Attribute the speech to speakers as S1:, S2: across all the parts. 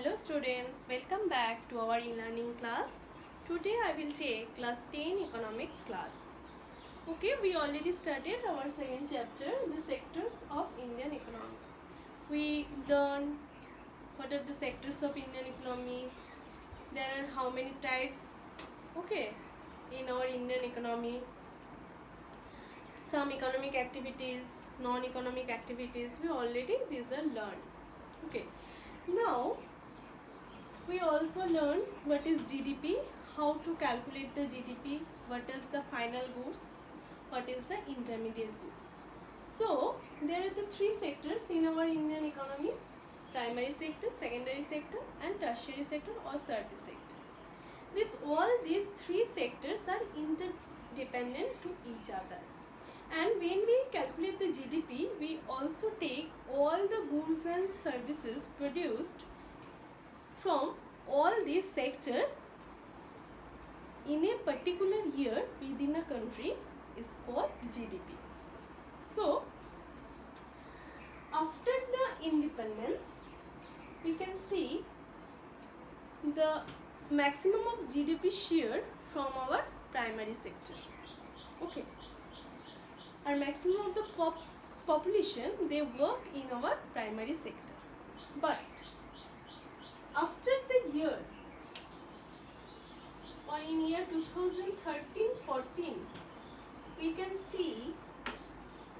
S1: Hello students, welcome back to our e-learning class. Today I will take class 10 economics class. Okay, we already started our second chapter, the sectors of Indian economy. We learned what are the sectors of Indian economy, there are how many types, okay, in our Indian economy. Some economic activities, non-economic activities, these are learned. Okay, now we also learned what is GDP, how to calculate the GDP, what is the final goods, what is the intermediate goods. So there are the three sectors in our Indian economy: primary sector, secondary sector and tertiary sector or service sector. These three sectors are interdependent to each other. And when we calculate the GDP, we also take all the goods and services produced from all these sectors in a particular year within a country is called GDP. So, after the independence, we can see the maximum of GDP share from our primary sector. Okay. Our maximum of the population, they work in our primary sector. But after the year, or in year 2013-14, we can see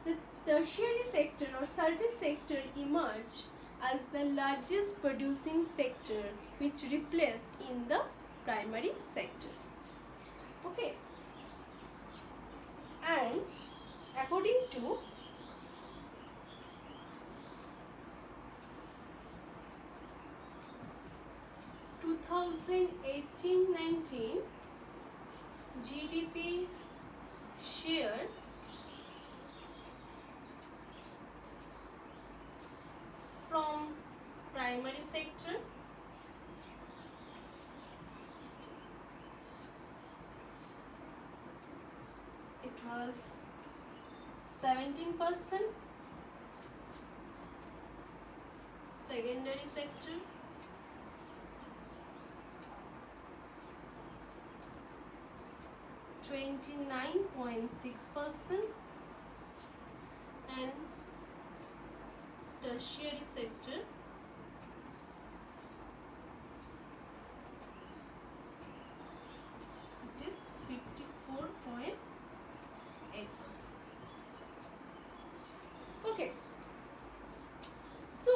S1: the tertiary sector or service sector emerge as the largest producing sector, which replaced in the primary sector. Okay, and according to (2018-19) GDP share from primary sector it was 17%, secondary sector 29.6% and tertiary sector it is 54.8%. Okay, so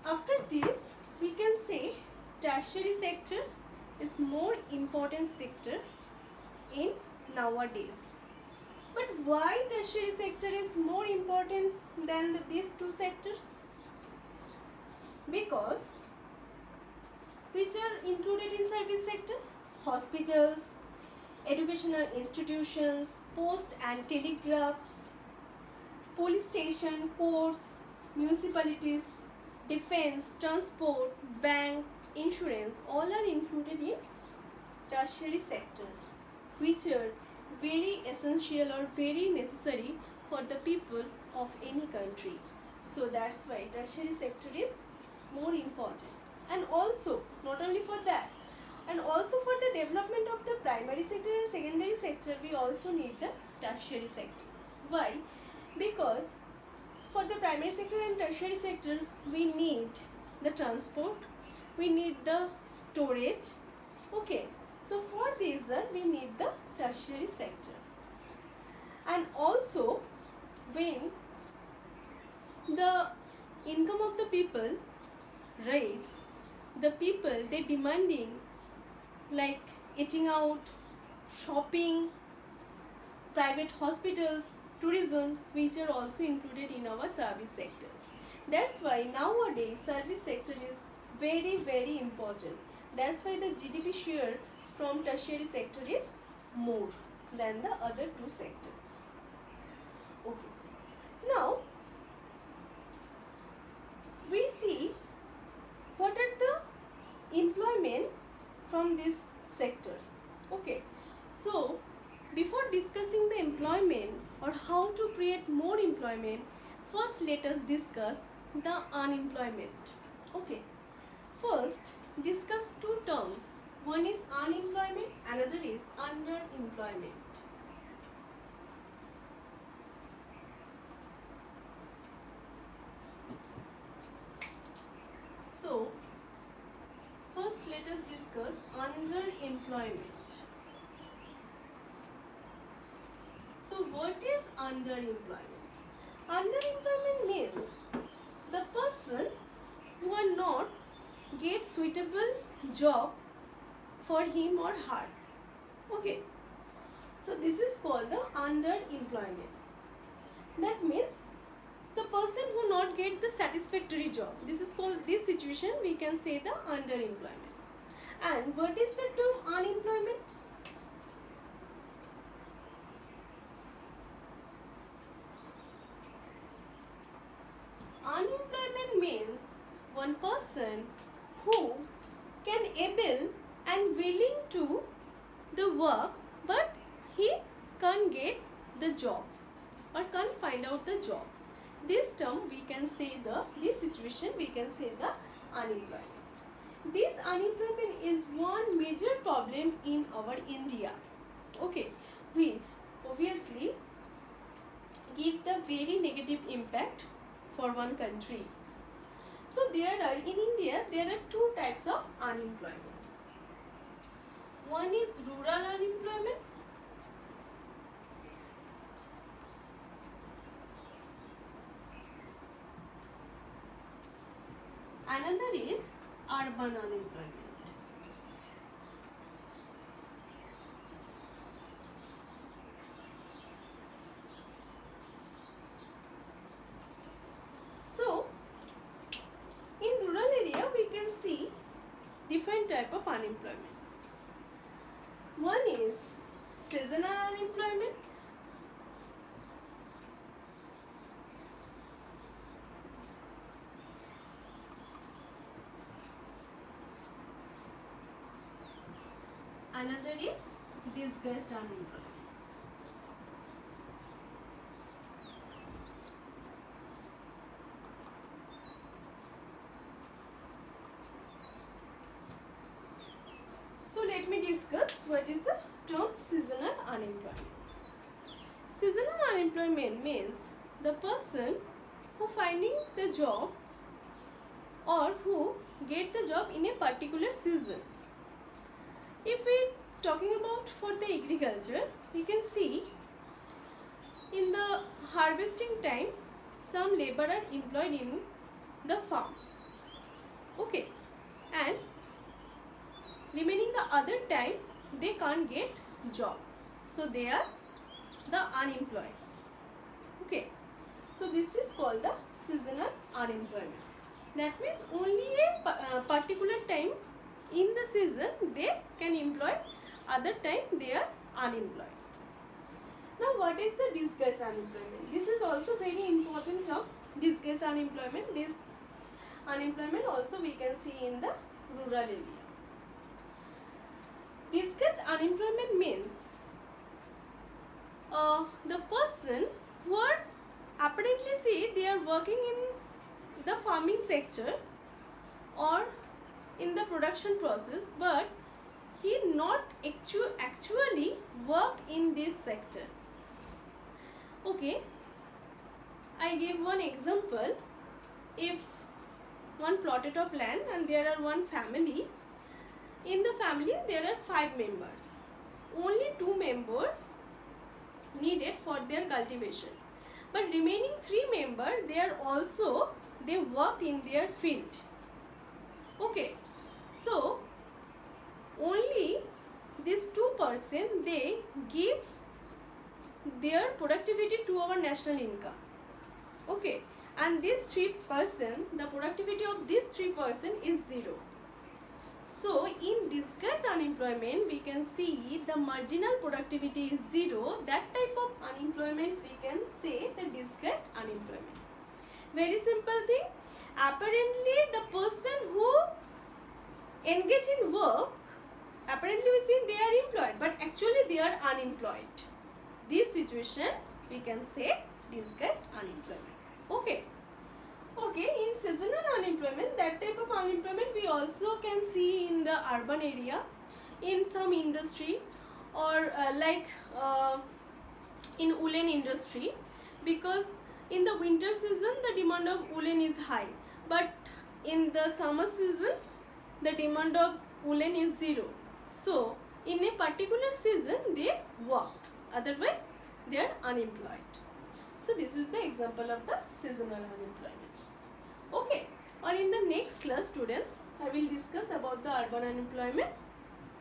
S1: after this we can say tertiary sector is more important sector in nowadays. But why tertiary sector is more important than these two sectors? Because which are included in service sector? Hospitals, educational institutions, post and telegraphs, police station, courts, municipalities, defense, transport, bank, insurance, all are included in tertiary sector, which are very essential or very necessary for the people of any country. So that's why tertiary sector is more important. And also, not only for that, and also for the development of the primary sector and secondary sector, we also need the tertiary sector. Why? Because for the primary sector and tertiary sector, we need the transport, we need the storage. Okay, so for these we need the tertiary sector. And also when the income of the people rise, the people they demanding like eating out, shopping, private hospitals, tourism, which are also included in our service sector. That's why nowadays service sector is very important. That's why the GDP share from tertiary sector is more than the other two sectors. Okay. Now we see what are the employment from these sectors. Okay. So before discussing the employment or how to create more employment, first let us discuss the unemployment. Okay. First, discuss two terms. One is unemployment, another is underemployment. So, first let us discuss underemployment. So, what is underemployment? Underemployment means the person who are not get suitable job for him or her. Okay. So, this is called the underemployment. That means the person who not get the satisfactory job. This is called, this situation we can say the underemployment. And what is the term unemployment? Unemployment means one person who can able and willing to the work, but he can't get the job or can't find out the job. This term we can say this situation we can say the unemployment. This unemployment is one major problem in our India, okay, which obviously give the very negative impact for one country. So there are, in India, there are two types of unemployment. One is rural unemployment. Another is urban unemployment. So, in rural area we can see different type of unemployment. One is seasonal unemployment. Another is disguised unemployment. So let me discuss what is the term seasonal unemployment. Seasonal unemployment means the person who finding the job or who get the job in a particular season. If we talking about for the agriculture, we can see in the harvesting time some labor are employed in the farm, okay, and remaining the other time they can't get job, so they are the unemployed, okay. So this is called the seasonal unemployment. That means only a particular time in the season they can employ, other time they are unemployed. Now what is the disguised unemployment? This is also very important term, disguised unemployment. This unemployment also we can see in the rural area. Disguised unemployment means the person who are apparently see they are working in the farming sector or in the production process, but he not actually worked in this sector. Okay, I give one example. If one plotted of land and there are one family, in the family there are 5 members. Only 2 members needed for their cultivation, but remaining 3 members they worked in their field, okay. So only these 2% they give their productivity to our national income, okay, and this 3%, the productivity of this 3% is 0. So in disguised unemployment we can see the marginal productivity is 0. That type of unemployment we can say the disguised unemployment. Very simple thing. Apparently the person who engage in work, apparently we see they are employed, but actually they are unemployed. This situation we can say disguised unemployment, okay. Okay, in seasonal unemployment, that type of unemployment we also can see in the urban area, in some industry, or in woolen industry, because in the winter season the demand of woolen is high, but in the summer season the demand of woolen is zero. So in a particular season they worked, otherwise they are unemployed. So this is the example of the seasonal unemployment. Okay, or in the next class, students, I will discuss about the urban unemployment.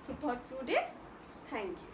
S1: So for today, thank you.